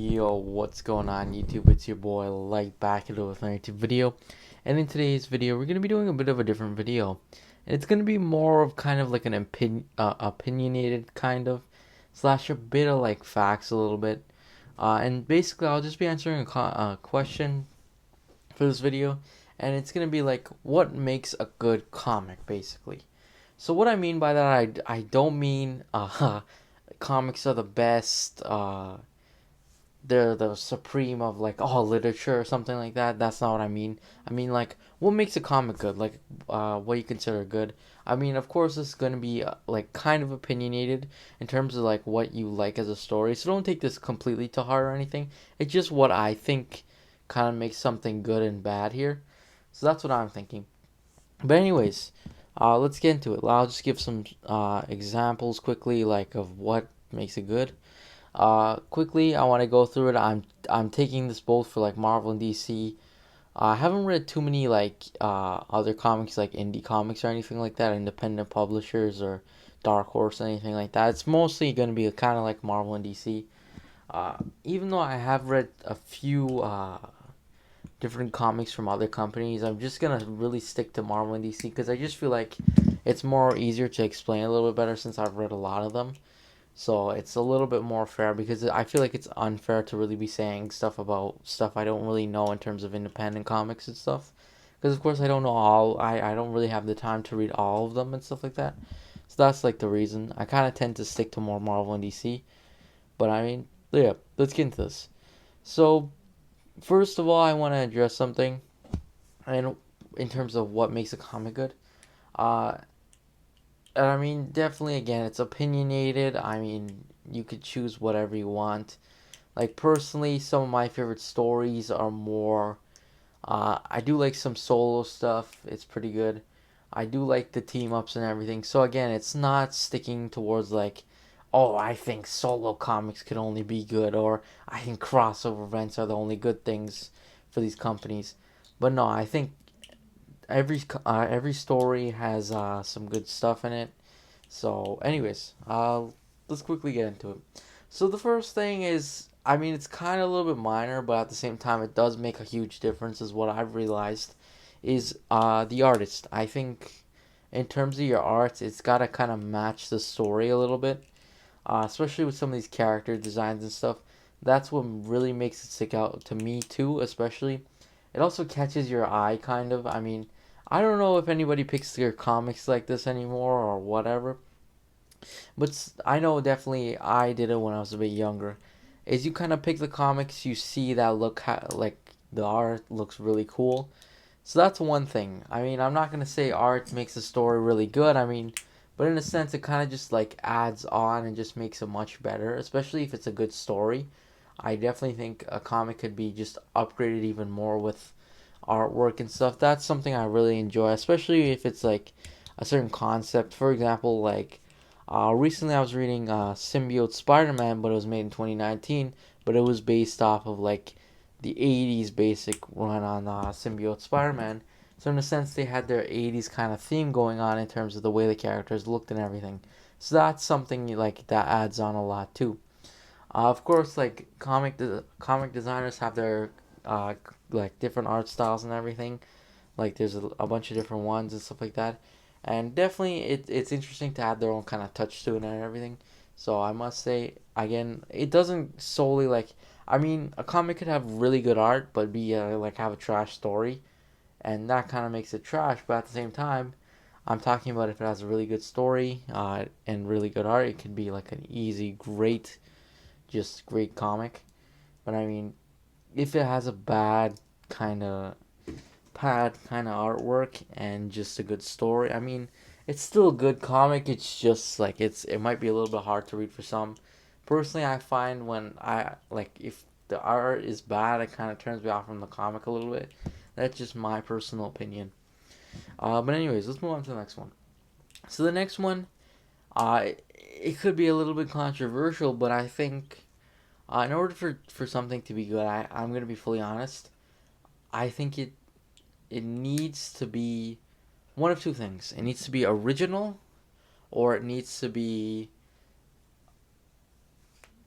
Yo, what's going on YouTube? It's your boy Light back into with another YouTube video. And in today's video, we're going to be doing a bit of a different video. And it's going to be more of kind of like an opinionated kind of, slash a bit of like facts a little bit. And basically, I'll just be answering a question for this video. And it's going to be like, what makes a good comic, basically. So what I mean by that, I don't mean comics are the best, they're the supreme of like all literature or something like that. That's not what I mean. I mean like what makes a comic good, like what you consider good. I mean, of course, this is going to be like kind of opinionated in terms of like what you like as a story, so don't take this completely to heart or anything. It's just what I think kind of makes something good and bad here. So that's what I'm thinking. But anyways, let's get into it. I'll just give some examples quickly, like of what makes it good. Quickly, I want to go through it. I'm taking this both for like Marvel and DC. I haven't read too many like other comics, like indie comics or anything like that, independent publishers or Dark Horse or anything like that. It's mostly going to be kind of like Marvel and DC. Even though I have read a few different comics from other companies, I'm just gonna really stick to Marvel and DC because I just feel like it's more easier to explain a little bit better since I've read a lot of them. So it's a little bit more fair because I feel like it's unfair to really be saying stuff about stuff I don't really know in terms of independent comics and stuff. Because of course I don't know all, I don't really have the time to read all of them and stuff like that. So that's like the reason. I kind of tend to stick to more Marvel and DC. But I mean, yeah, let's get into this. So first of all, I want to address something, and in terms of what makes a comic good. Uh, and I mean, definitely again, it's opinionated. I mean, you could choose whatever you want. Like personally, some of my favorite stories are more. I do like some solo stuff. It's pretty good. I do like the team ups and everything. So again, it's not sticking towards like, oh, I think solo comics can only be good, or I think crossover events are the only good things for these companies. But no, I think every story has some good stuff in it. So, anyways, let's quickly get into it. So the first thing is, I mean, it's kind of a little bit minor, but at the same time, it does make a huge difference. Is what I've realized, is the artist. I think, in terms of your art, it's gotta kind of match the story a little bit, especially with some of these character designs and stuff. That's what really makes it stick out to me too, especially. It also catches your eye, kind of. I mean, I don't know if anybody picks their comics like this anymore or whatever, but I know definitely I did it when I was a bit younger. Is you kind of pick the comics, you see that look like the art looks really cool. So that's one thing. I mean, I'm not gonna say art makes the story really good. I mean, but in a sense, it kind of just like adds on and just makes it much better, especially if it's a good story. I definitely think a comic could be just upgraded even more with artwork and stuff. That's something I really enjoy, especially if it's like a certain concept. For example, like recently I was reading Symbiote Spider-Man, but it was made in 2019, but it was based off of like the 80s basic run on Symbiote Spider-Man. So in a sense, they had their 80s kind of theme going on in terms of the way the characters looked and everything. So that's something like that adds on a lot too. Of course, like comic designers have their uh, like different art styles and everything. Like there's a bunch of different ones and stuff like that, and definitely it's interesting to add their own kind of touch to it and everything. So I must say again, it doesn't solely like. I mean, a comic could have really good art, but be like have a trash story, and that kind of makes it trash. But at the same time, I'm talking about if it has a really good story and really good art, it could be like an easy, great, just great comic. But I mean, if it has a kind of bad kind of artwork and just a good story, I mean, it's still a good comic. It's just like it might be a little bit hard to read for some. Personally, I find when I like if the art is bad, it kind of turns me off from the comic a little bit. That's just my personal opinion. But anyways, let's move on to the next one. So the next one, it could be a little bit controversial, but I think in order for something to be good, I'm gonna be fully honest. I think it needs to be one of two things. It needs to be original, or it needs to be.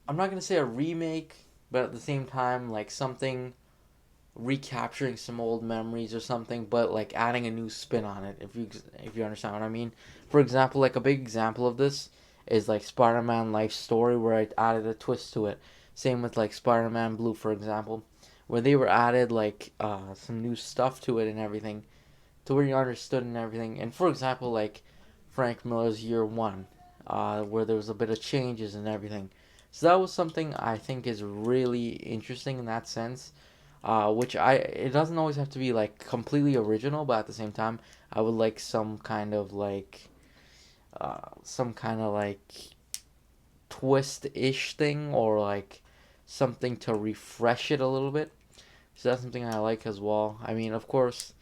I'm not gonna say a remake, but at the same time, like something recapturing some old memories or something, but like adding a new spin on it. If you understand what I mean. For example, like a big example of this is like Spider-Man Life Story, where I added a twist to it. Same with like Spider-Man Blue, for example, where they were added like some new stuff to it and everything, to where you understood and everything. And for example, like Frank Miller's Year One, where there was a bit of changes and everything. So that was something I think is really interesting in that sense. Which it doesn't always have to be like completely original, but at the same time, I would like some kind of like twist-ish thing, or like something to refresh it a little bit. So that's something I like as well. I mean, of course,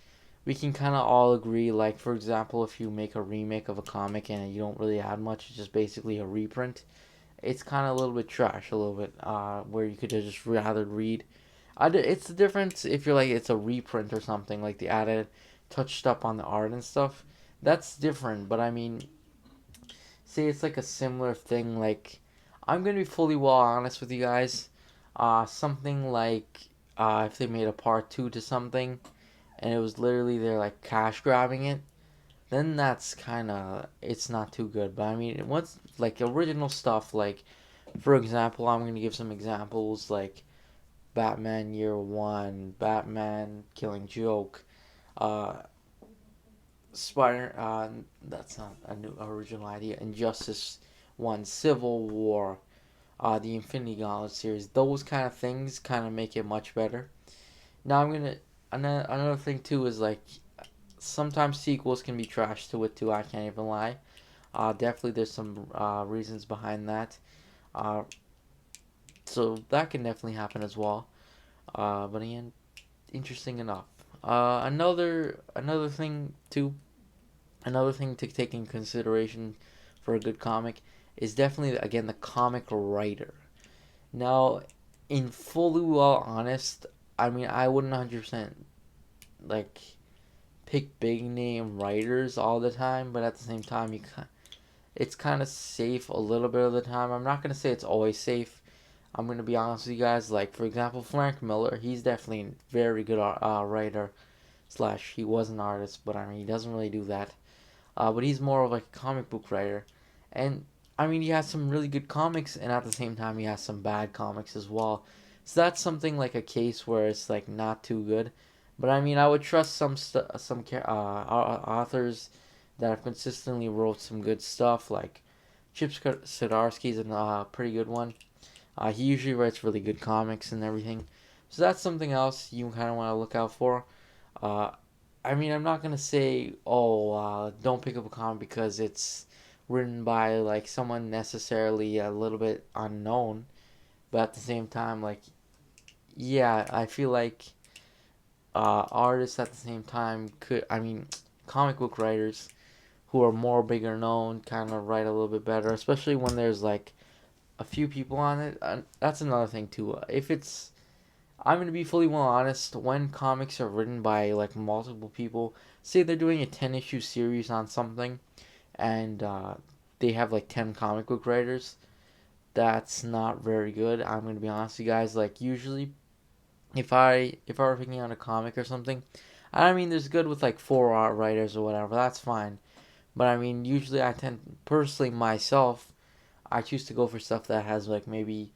we can kind of all agree, like, for example, if you make a remake of a comic and you don't really add much, it's just basically a reprint, it's kind of a little bit trash, a little bit, where you could just rather read. It's the difference if you're like, it's a reprint or something, like the added, touched up on the art and stuff. That's different, but I mean, say it's like a similar thing, like, I'm gonna be fully well honest with you guys. Something like, if they made a part two to something, and it was literally they're like cash grabbing it, then that's kind of, it's not too good. But I mean, what's like original stuff, like for example, I'm gonna give some examples like Batman Year One, Batman Killing Joke, uh, Spider. That's not a new original idea. Injustice One, Civil War, the Infinity Gauntlet series. Those kind of things kind of make it much better. Now I'm gonna, another thing too is like sometimes sequels can be trash to it too. I can't even lie. Definitely there's some reasons behind that. Uh, so that can definitely happen as well. But again, interesting enough. Another thing too, another thing to take in consideration for a good comic is definitely again the comic writer. Now, in fully well honest, I mean I wouldn't 100% like pick big name writers all the time, but at the same time it's kind of safe a little bit of the time. I'm not gonna say it's always safe. I'm gonna be honest with you guys. Like for example, Frank Miller, he's definitely a very good writer slash he was an artist, but I mean he doesn't really do that. But he's more of like a comic book writer, and I mean he has some really good comics, and at the same time he has some bad comics as well. So that's something like a case where it's like not too good. But I mean I would trust some authors that have consistently wrote some good stuff. Like Chip Zdarsky's a pretty good one. He usually writes really good comics and everything. So that's something else you kind of want to look out for. Uh, I mean, I'm not gonna say, oh, don't pick up a comic because it's written by like someone necessarily a little bit unknown, but at the same time, like, yeah, I feel like artists at the same time could, I mean, comic book writers who are more bigger known kind of write a little bit better, especially when there's like a few people on it. That's another thing too. If it's, I'm gonna be fully well honest. When comics are written by like multiple people, say they're doing a 10 issue series on something, and they have like 10 comic book writers, that's not very good. I'm gonna be honest with you guys. Like usually, if I were picking out a comic or something, I mean, there's good with like four art writers or whatever. That's fine. But I mean, usually I tend personally myself, I choose to go for stuff that has like maybe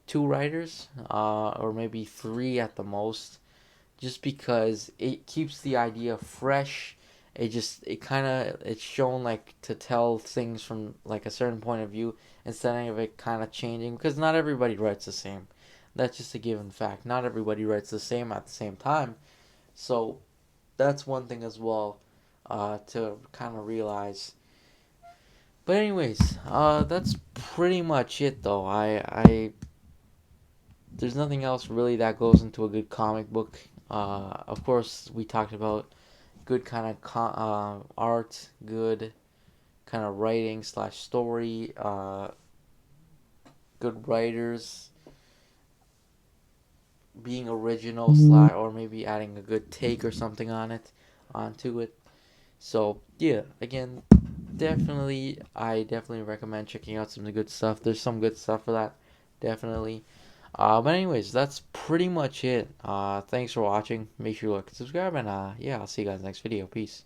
two writers, or maybe three at the most, just because it keeps the idea fresh. It kind of it's shown like to tell things from like a certain point of view instead of it kind of changing, because not everybody writes the same. That's just a given fact. Not everybody writes the same at the same time. So that's one thing as well, to kind of realize. But anyways, that's pretty much it though. I there's nothing else really that goes into a good comic book. Of course, we talked about good kind of art, good kind of writing slash story, good writers, being original slash or maybe adding a good take or something on it, onto it. So yeah, again, I definitely recommend checking out some of the good stuff. There's some good stuff for that, definitely. But anyways, that's pretty much it. Thanks for watching. Make sure you like and subscribe, and yeah, I'll see you guys next video. Peace.